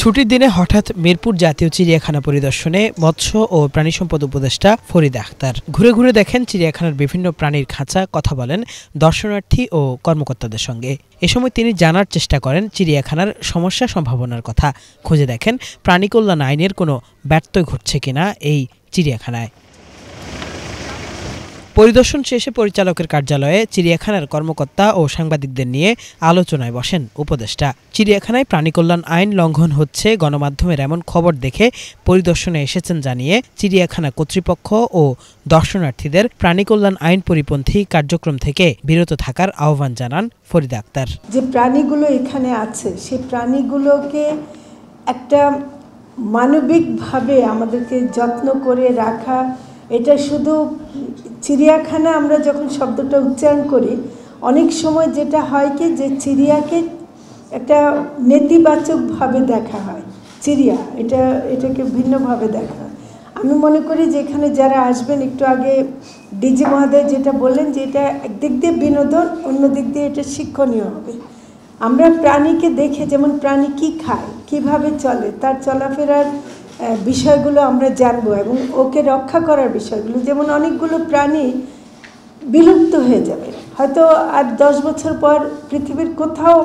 ছুটির দিনে হঠাৎ মিরপুর জাতীয় চিড়িয়াখানা পরিদর্শনে মৎস্য ও প্রাণী সম্পদ উপদেষ্টা ফরিদা আক্তার ঘুরে ঘুরে দেখেন চিড়িয়াখানার বিভিন্ন প্রাণীর খাঁচা, কথা বলেন দর্শনার্থী ও কর্মকর্তাদের সঙ্গে। এ সময় তিনি জানার চেষ্টা করেন চিড়িয়াখানার সমস্যা সম্ভাবনার কথা, খুঁজে দেখেন প্রাণী কল্যাণ আইনের কোনো ব্যত্যয় ঘটছে কিনা এই চিড়িয়াখানায়। পরিদর্শন শেষে পরিচালকের কার্যালয়ে চিড়িয়াখানার কর্মকর্তা ও সাংবাদিকদের নিয়ে আলোচনায় বসেন উপদেষ্টা। চিড়িয়াখানায় প্রাণী কল্যাণ আইন লঙ্ঘন হচ্ছে গণমাধ্যমের এমন খবর দেখে পরিদর্শনে এসেছেন জানিয়ে চিড়িয়াখানা কর্তৃপক্ষ ও দর্শনার্থীদের প্রাণী কল্যাণ আইন পরিপন্থী কার্যক্রম থেকে বিরত থাকার আহ্বান জানান ফরিদা আক্তার। যে প্রাণীগুলো এখানে আছে সেই প্রাণীগুলোকে একটা মানবিকভাবে আমাদেরকে যত্ন করে রাখা, এটা শুধু চিড়িয়াখানা আমরা যখন শব্দটা উচ্চারণ করি অনেক সময় যেটা হয় কি যে চিড়িয়াকে একটা নেতিবাচকভাবে দেখা হয়, এটাকে ভিন্নভাবে দেখা হয়। আমি মনে করি যে এখানে যারা আসবেন, একটু আগে ডিজি মহোদয় যেটা বললেন যে এটা একদিক দিয়ে বিনোদন, অন্য দিক দিয়ে এটা শিক্ষণীয় হবে। আমরা প্রাণীকে দেখে, যেমন প্রাণী কি খায়, কিভাবে চলে, তার চলাফেরার বিষয়গুলো আমরা জানবো এবং ওকে রক্ষা করার বিষয়গুলো। যেমন অনেকগুলো প্রাণী বিলুপ্ত হয়ে যাবে, হয়তো আর 10 বছর পর পৃথিবীর কোথাও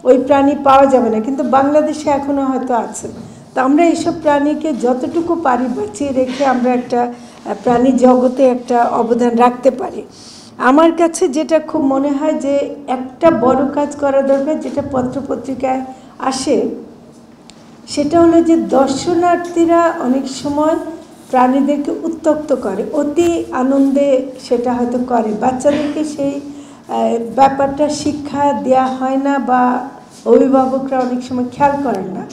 ওই প্রাণী পাওয়া যাবে না, কিন্তু বাংলাদেশে এখনও হয়তো আছে। তো আমরা এইসব প্রাণীকে যতটুকু পারি বাঁচিয়ে রেখে আমরা একটা প্রাণী জগতে একটা অবদান রাখতে পারি। আমার কাছে যেটা খুব মনে হয় যে একটা বড় কাজ করা দরকার, যেটা পত্রপত্রিকায় আসে, সেটা হলো যে দর্শনার্থীরা অনেক সময় প্রাণীদেরকে উত্ত্যক্ত করে, অতি আনন্দে সেটা হয়তো করে, বাচ্চাদেরকে সেই ব্যাপারটা শিক্ষা দেয়া হয় না বা অভিভাবকরা অনেক সময় খেয়াল করেন না।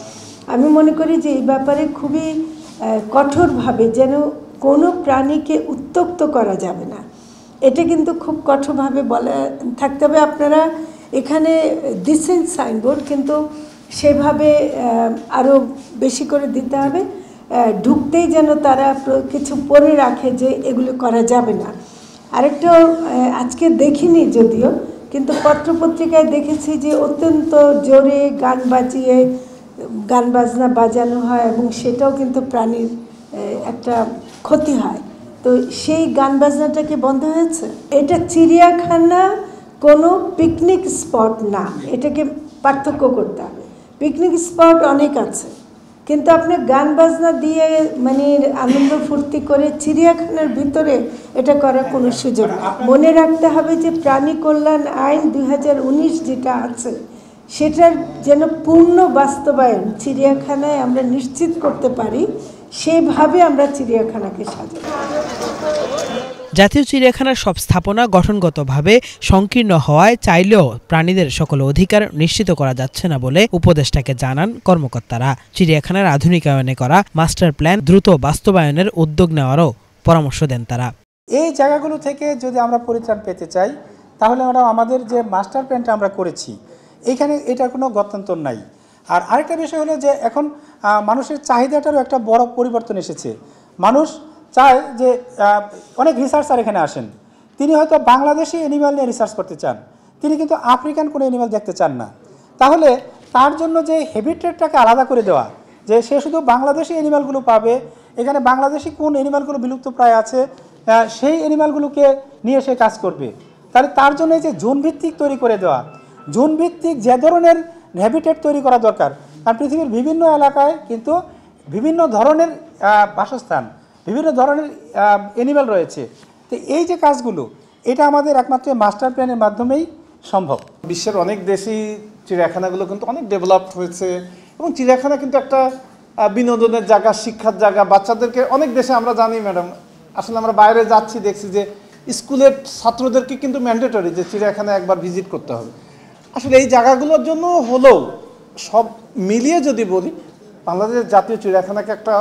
আমি মনে করি যে এই ব্যাপারে খুবই কঠোরভাবে যেন কোনো প্রাণীকে উত্ত্যক্ত করা যাবে না, এটা কিন্তু খুব কঠোরভাবে বলা থাকতে হবে। আপনারা এখানে দিচ্ছেন সাইনবোর্ড, কিন্তু সেভাবে আরও বেশি করে দিতে হবে, ঢুকতেই যেন তারা কিছু পরে রাখে যে এগুলো করা যাবে না। আরেকটা আজকে দেখিনি যদিও, কিন্তু পত্রপত্রিকায় দেখেছি যে অত্যন্ত জোরে গান বাজিয়ে গান বাজনা বাজানো হয় এবং সেটাও কিন্তু প্রাণীর একটা ক্ষতি হয়। তো সেই গান বাজনাটাকে বন্ধ হয়েছে। এটা চিড়িয়াখানা কোনো পিকনিক স্পট না, এটাকে পার্থক্য করতে হবে। পিকনিক স্পট অনেক আছে, কিন্তু আপনি গান বাজনা দিয়ে মানে আনন্দ ফুর্তি করে চিড়িয়াখানার ভিতরে এটা করার কোনো সুযোগ নেই। মনে রাখতে হবে যে প্রাণী কল্যাণ আইন 2019 যেটা আছে সেটার যেন পূর্ণ বাস্তবায়ন চিড়িয়াখানায় আমরা নিশ্চিত করতে পারি, সেভাবে আমরা চিড়িয়াখানাকে সাজাবো। জাতীয় চিড়িয়াখানার সব স্থাপনা গঠনগতভাবে সংকীর্ণ হওয়ায় চাইলেও প্রাণীদের সকল অধিকার নিশ্চিত করা যাচ্ছে না বলে উপদেষ্টাকে জানান কর্মকর্তারা। চিড়িয়াখানার আধুনিকায়নে করা মাস্টার প্ল্যান দ্রুত বাস্তবায়নের উদ্যোগ নেওয়ারও পরামর্শ দেন তারা। এই জায়গাগুলো থেকে যদি আমরা পরিত্রাণ পেতে চাই, তাহলে আমরা আমাদের যে মাস্টার প্ল্যানটা আমরা করেছি এইখানে এটার কোনো গত্যন্তর নাই। আর আরেকটা বিষয় হলো যে এখন মানুষের চাহিদাটারও একটা বড় পরিবর্তন এসেছে। মানুষ চায় যে অনেক রিসার্চার এখানে আসেন, তিনি হয়তো বাংলাদেশি অ্যানিমাল নিয়ে রিসার্চ করতে চান, তিনি কিন্তু আফ্রিকান কোনো অ্যানিমাল দেখতে চান না। তাহলে তার জন্য যে হ্যাবিটেটটাকে আলাদা করে দেওয়া, যে সে শুধু বাংলাদেশি অ্যানিমালগুলো পাবে, এখানে বাংলাদেশি কোন অ্যানিমালগুলো বিলুপ্ত প্রায় আছে সেই অ্যানিমালগুলোকে নিয়ে সে কাজ করবে। তাহলে তার জন্য এই যে জোনভিত্তিক তৈরি করে দেওয়া, জোনভিত্তিক যে ধরনের হ্যাবিটেট তৈরি করা দরকার, কারণ পৃথিবীর বিভিন্ন এলাকায় কিন্তু বিভিন্ন ধরনের বাসস্থান, বিভিন্ন ধরনের অ্যানিমাল রয়েছে। তো এই যে কাজগুলো, এটা আমাদের একমাত্র মাস্টার প্ল্যানের মাধ্যমেই সম্ভব। বিশ্বের অনেক দেশই চিড়িয়াখানাগুলো কিন্তু অনেক ডেভেলপড হয়েছে এবং চিড়িয়াখানা কিন্তু একটা বিনোদনের জায়গা, শিক্ষার জায়গা। বাচ্চাদেরকে অনেক দেশে আমরা জানি ম্যাডাম, আসলে আমরা বাইরে যাচ্ছি দেখছি যে স্কুলের ছাত্রদেরকে কিন্তু ম্যান্ডেটরি যে চিড়িয়াখানা একবার ভিজিট করতে হবে। আসলে এই জায়গাগুলোর জন্য হলেও সব মিলিয়ে যদি বলি, বাংলাদেশের জাতীয় চিড়িয়াখানাকে একটা,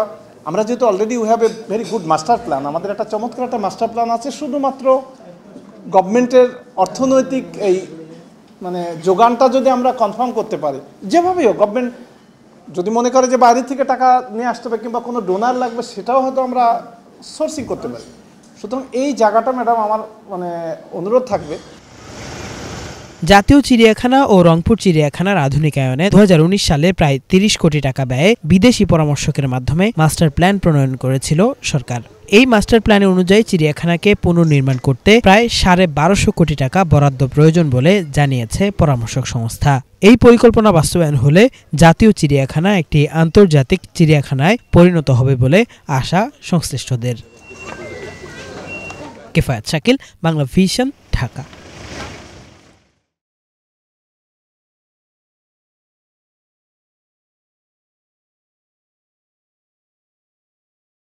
আমরা যেহেতু already we have a very good master plan, আমাদের একটা চমৎকার একটা মাস্টার প্ল্যান আছে, শুধুমাত্র গভর্নমেন্টের অর্থনৈতিক এই মানে যোগানটা যদি আমরা কনফার্ম করতে পারি, যেভাবেই হোক গভর্নমেন্ট যদি মনে করে যে বাইরে থেকে টাকা নিয়ে আসতে হবে কিংবা কোনো ডোনার লাগবে, সেটাও হয়তো আমরা সোর্সিং করতে পারি। সুতরাং এই জায়গাটা ম্যাডাম আমার মানে অনুরোধ থাকবে জাতীয় চিড়িয়াখানা ও রংপুর চিড়িয়াখানার আধুনিকায়নে 2019 সালে প্রায় 30 কোটি টাকা ব্যয়ে বিদেশি পরামর্শকের মাধ্যমে মাস্টার প্ল্যান প্রণয়ন করেছিল সরকার। এই মাস্টার প্ল্যান অনুযায়ী চিড়িয়াখানাকে পুনর্নির্মাণ করতে প্রায় 1250 কোটি টাকা বরাদ্দ প্রয়োজন বলে জানিয়েছে পরামর্শক সংস্থা। এই পরিকল্পনা বাস্তবায়ন হলে জাতীয় চিড়িয়াখানা একটি আন্তর্জাতিক চিড়িয়াখানায় পরিণত হবে বলে আশা সংশ্লিষ্টদের। কিফায়াত শাকিল, বাংলা ভিশন, ঢাকা।